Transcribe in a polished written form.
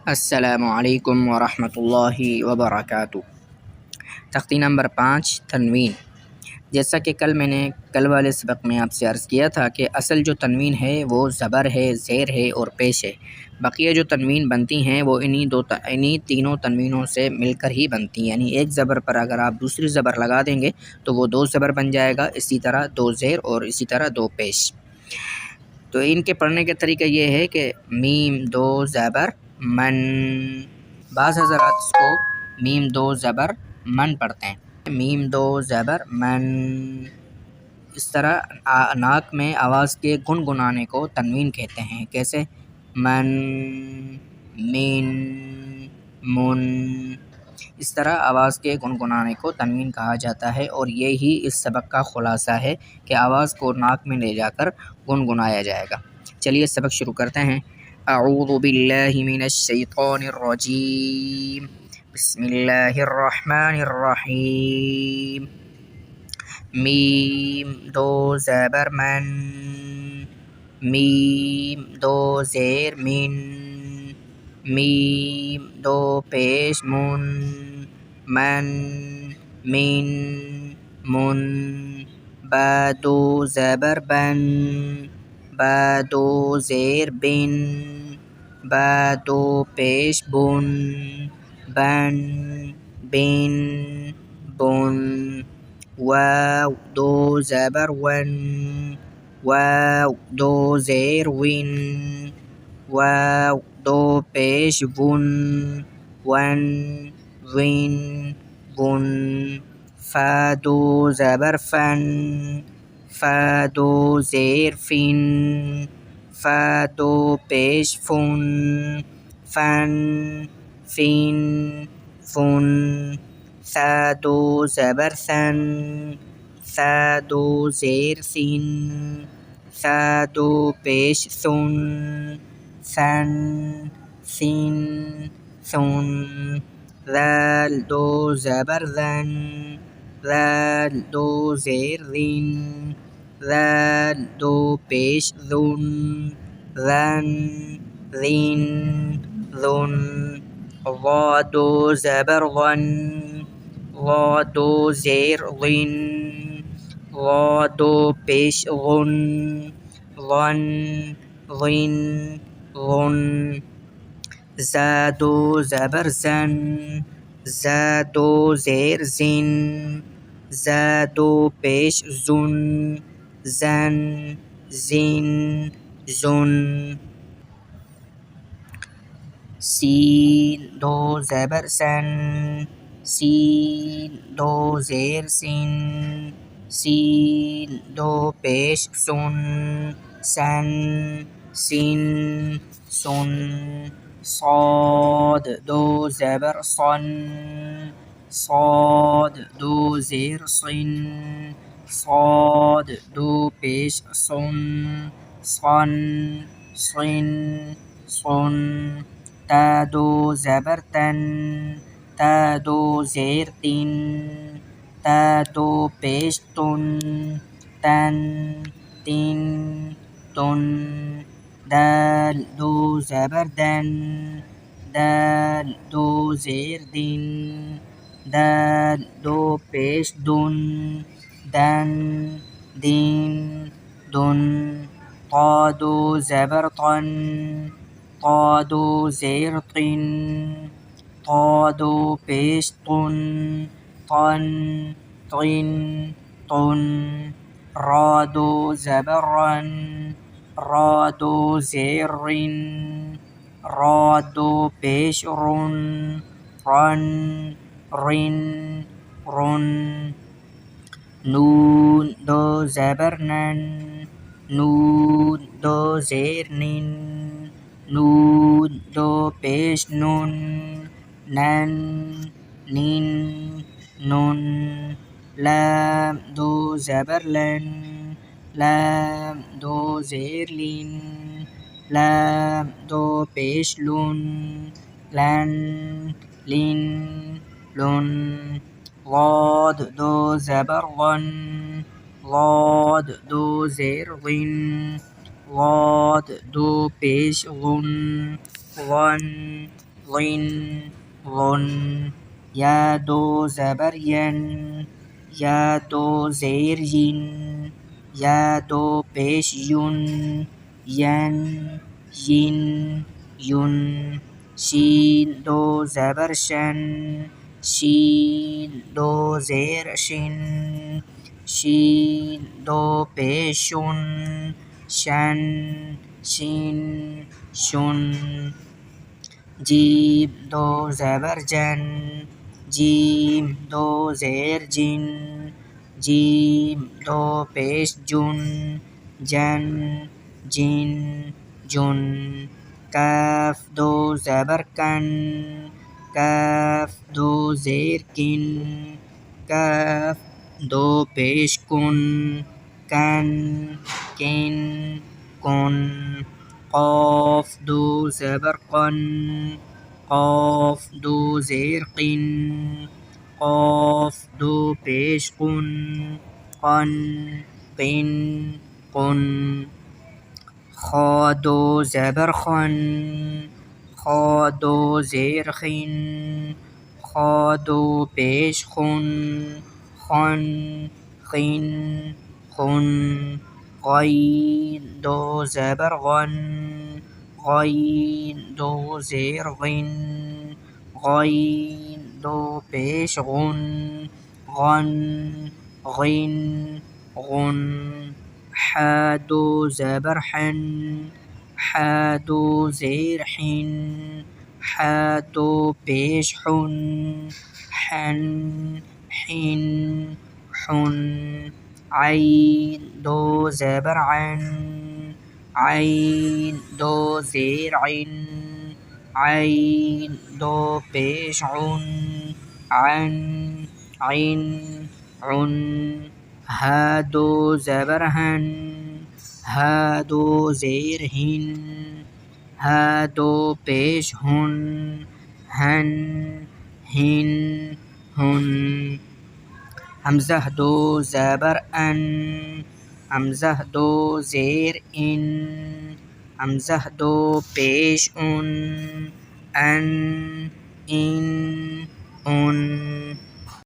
السلام علیکم ورحمۃ اللہ وبرکاتہ۔ تختی نمبر 5 تنوین۔ جیسا کہ کل والے سبق میں آپ سے عرض کیا تھا کہ اصل جو تنوین ہے وہ زبر ہے، زیر ہے اور پیش ہے۔ بقیہ جو تنوین بنتی ہیں وہ انہی تینوں تنوینوں سے مل کر ہی بنتی ہیں، یعنی ایک زبر پر اگر آپ دوسری زبر لگا دیں گے تو وہ 2 زبر بن جائے گا، اسی طرح 2 زیر اور اسی طرح 2 پیش۔ تو ان کے پڑھنے کا طریقہ یہ ہے کہ میم 2 زبر من، بعض حضرات اس کو میم 2 زبر من پڑھتے ہیں، میم 2 زبر من۔ اس طرح ناک میں آواز کے گنگنانے کو تنوین کہتے ہیں، کیسے؟ من، من، من۔ اس طرح آواز کے گنگنانے کو تنوین کہا جاتا ہے، اور یہی اس سبق کا خلاصہ ہے کہ آواز کو ناک میں لے جا کر گنگنایا جائے گا۔ چلیے سبق شروع کرتے ہیں۔ اعوذ باللہ من الشیطان الرجیم، بسم اللہ الرحمن الرحیم۔ میم 2 زبر من، میم 2 زیر من، میم 2 پیش من، من، من، من۔ با 2 زبر بن، با 2 زیر بن، با 2 پیش بن، بن، بن، بن۔ واو 2 زبر ون، واو 2 زیر ون، واو 2 پیش ون، ون، ون، ون۔ فا 2 زبر فن، فا 2 زیر فن، فا 2 پیش فن، فن، فن، فن۔ ثا 2 زبر ثن، ثا 2 زیر ثن، ثا 2 پیش ثن، ثن، ثن، ثن۔ ذال 2 زبر ذن، ذال 2 زیر ذن، ذال 2 پیش ذن، ذن، ذن، ذن۔ ظا 2 زبر ظن، ظا 2 زیر ظن، ظا 2 پیش ظن، ظن، ظن، ظن۔ زا 2 زبر زن، زا 2 زیر زن، زا 2 پیش زن، زن، زن، زن۔ سین 2 زبر سن، سین 2 زیر سن، سین 2 پیش سن، سن، سن، سن۔ صاد 2 زبر صن، صاد 2 زیر صن، صاد 2 پیش صن، صن، صن، صن۔ تا 2 زبر تن، تا 2 زیر تن، تا 2 پیش تن، تن، تن، تن۔ دال 2 زبر دن، دال 2 زیر دن، دال 2 پیش دن، دن، دن، دن۔ طا 2 زبر طن، طا 2 زیر طن، طا 2 پیش طن، طن، طن، طن۔ را 2 زبر رن، را 2 زیر رن، را 2 پیش رن، رن، رن، رن۔ نون 2 زبر نن، نون 2 زیر نن، نون 2 پیش نن، نن، نن، نن۔ لام 2 زبر لن، لام 2 زیر لن، لام 2 پیش لن، لن، لن، لن۔ ضاد 2 زبر ظن، ضاد 2 زیر ظن، ضاد 2 پیش ظن، ظن، ظن ظن، یا دو زبر ین، یا دو زیر ین، یا دو پیش یون، ین ین یون، شین دو زبر شن، شین دو زیر شن، شین دو پیش شن، شن شین شن، جیم دو زبر جن، جیم دو زیر جن، جیم دو پیش جن، جن جن جن، کاف دو زبر کن، کاف دو زیر کن، کاف دو پیش کن، کن کن کن، قاف دو زبر قن، قاف دو زیر قن، قاف دو پیش قن، قن قن قن، خا دو زبر خن، خا دو زیر خن، خا دو پیش خن، خن خن خن، غین دو زبر غن، غین دو زیر غن، غین دو پیش غن، غن غن غن، حا دو زبر حن، حا دو زیر حن، حا دو پیش حن، حن حن حن، عین دو زبر عن، عین دو زیر عن، عین دو پیش عن، عن عن عن، ہا دو زبر ہن، ہا دو زیر ہن، ہا دو پیش ہن، ہن ہن ہن، حمزہ دو زبر ان، حمزہ دو زیر ان، حمزہ دو پیش ان، ان ان